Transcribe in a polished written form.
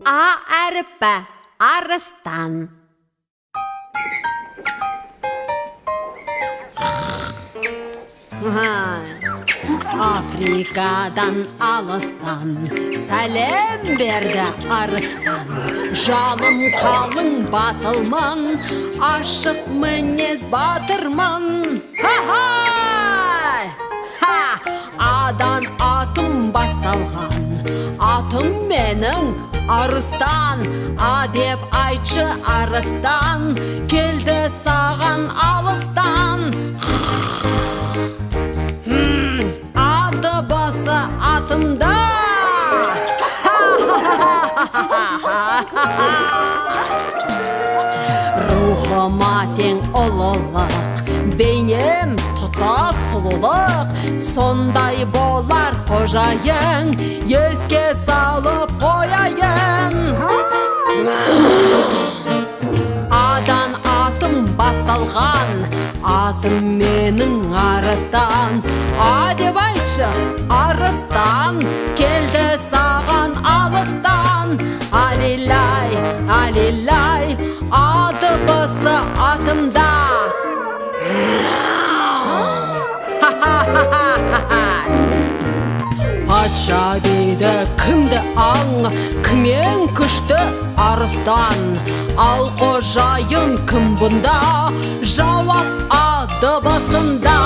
А әрпі АRYSTAN. Африкадан алыстан сәлем берді арыстан. Жалым қалың батылман, ашық мінез батырман. Адан атым басталған, атым менің арыстан. А деп айтшы арыстан, келді саған алыстан. Аты басы атымда, рухыма тең ұлылық, бейнем тұтас сұлулық. Сондай болар қожайын, еске салып қояйын. Адан атым басталған, атым менің арыстан. А деп айтшы арыстан, келді саған алыстан. Алилай, алилай, аты басы атымда. Патша дейді кімді аң, кімен күшті арыстан. Ал қожайын кім бұнда, жауап аты басында.